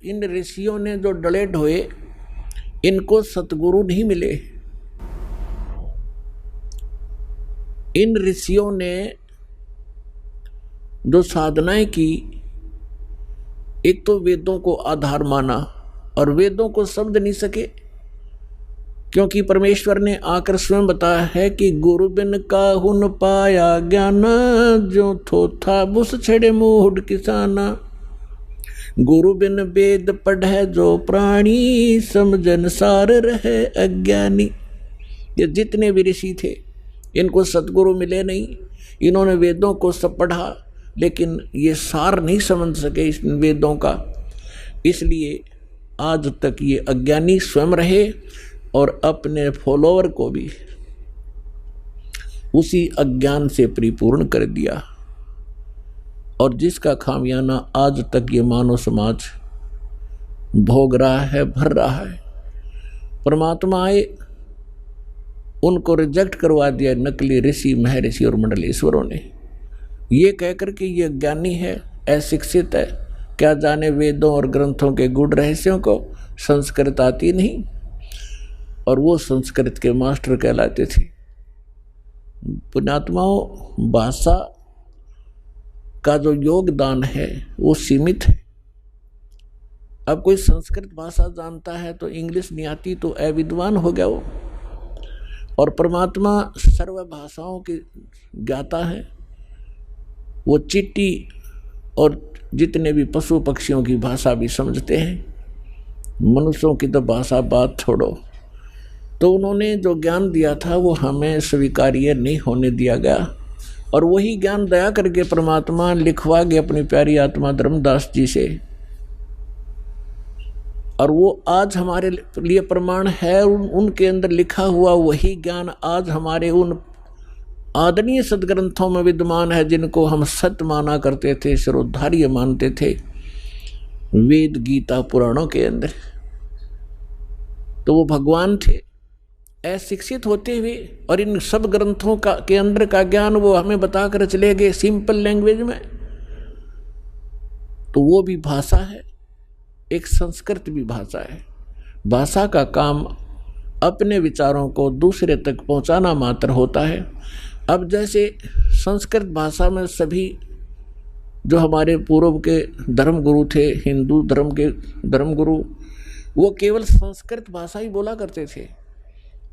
इन ऋषियों ने जो डले ढोए, इनको सतगुरु नहीं मिले। इन ऋषियों ने जो साधनाएं की, एक तो वेदों को आधार माना और वेदों को शब्द नहीं सके, क्योंकि परमेश्वर ने आकर स्वयं बताया है कि गुरु बिन काहू न पाया ज्ञान, जो थोथा बुस छड़े मूढ़ किसाना। गुरु बिन वेद पढ़े जो प्राणी, समझन सार रहे अज्ञानी। ये जितने भी ऋषि थे, इनको सतगुरु मिले नहीं। इन्होंने वेदों को सब पढ़ा, लेकिन ये सार नहीं समझ सके इस वेदों का, इसलिए आज तक ये अज्ञानी स्वयं रहे और अपने फॉलोअर को भी उसी अज्ञान से परिपूर्ण कर दिया, और जिसका खामियाना आज तक ये मानव समाज भोग रहा है, भर रहा है। परमात्मा आए, उनको रिजेक्ट करवा दिया नकली ऋषि, महर्षि और मंडलेश्वरों ने, ये कहकर कि ये ज्ञानी है, अशिक्षित है, क्या जाने वेदों और ग्रंथों के गूढ़ रहस्यों को, संस्कृत आती नहीं। और वो संस्कृत के मास्टर कहलाते थे। पुण्यात्माओं, भाषा का जो योगदान है वो सीमित है। अब कोई संस्कृत भाषा जानता है तो इंग्लिश नहीं आती तो अविद्वान हो गया वो। और परमात्मा सर्व भाषाओं के ज्ञाता है। वो चींटी और जितने भी पशु पक्षियों की भाषा भी समझते हैं, मनुष्यों की तो भाषा बात छोड़ो। तो उन्होंने जो ज्ञान दिया था वो हमें स्वीकार्य नहीं होने दिया गया, और वही ज्ञान दया करके परमात्मा लिखवा गए अपनी प्यारी आत्मा धर्मदास जी से, और वो आज हमारे लिए प्रमाण है। उनके अंदर लिखा हुआ वही ज्ञान आज हमारे उन आदरणीय सदग्रंथों में विद्यमान है, जिनको हम सत्य माना करते थे, सर्वोद्धार्य मानते थे, वेद गीता पुराणों के अंदर। तो वो भगवान थे, अशिक्षित होते हुए, और इन सब ग्रंथों का के अंदर का ज्ञान वो हमें बताकर चले गए सिंपल लैंग्वेज में। तो वो भी भाषा है, एक संस्कृत भी भाषा है। भाषा का काम अपने विचारों को दूसरे तक पहुंचाना मात्र होता है। अब जैसे संस्कृत भाषा में सभी जो हमारे पूर्व के धर्मगुरु थे, हिंदू धर्म के धर्मगुरु, वो केवल संस्कृत भाषा ही बोला करते थे।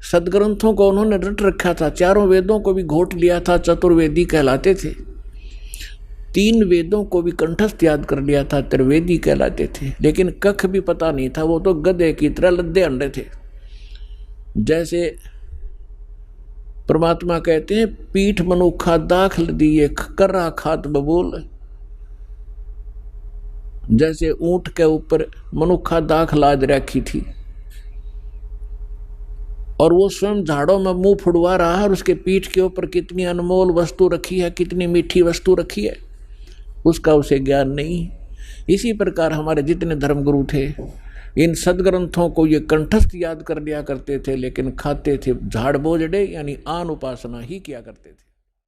सदग्रंथों को उन्होंने रट रखा था, चारों वेदों को भी घोट लिया था, चतुर्वेदी कहलाते थे। 3 वेदों को भी कंठस्थ याद कर लिया था, त्रिवेदी कहलाते थे। लेकिन कख भी पता नहीं था, वो तो गधे की तरह लद्दे अंडे थे। जैसे परमात्मा कहते हैं, पीठ मनुखा दाखल दिए कर्रा खात बबूल। जैसे ऊंट के ऊपर मनुखा दाख लाद रखी थी, और वो स्वयं झाड़ों में मुंह फुड़वा रहा है, और उसके पीठ के ऊपर कितनी अनमोल वस्तु रखी है, कितनी मीठी वस्तु रखी है, उसका उसे ज्ञान नहीं। इसी प्रकार हमारे जितने धर्मगुरु थे, इन सदग्रंथों को ये कंठस्थ याद कर लिया करते थे, लेकिन खाते थे झाड़ बोझड़े, यानी आन उपासना ही किया करते थे।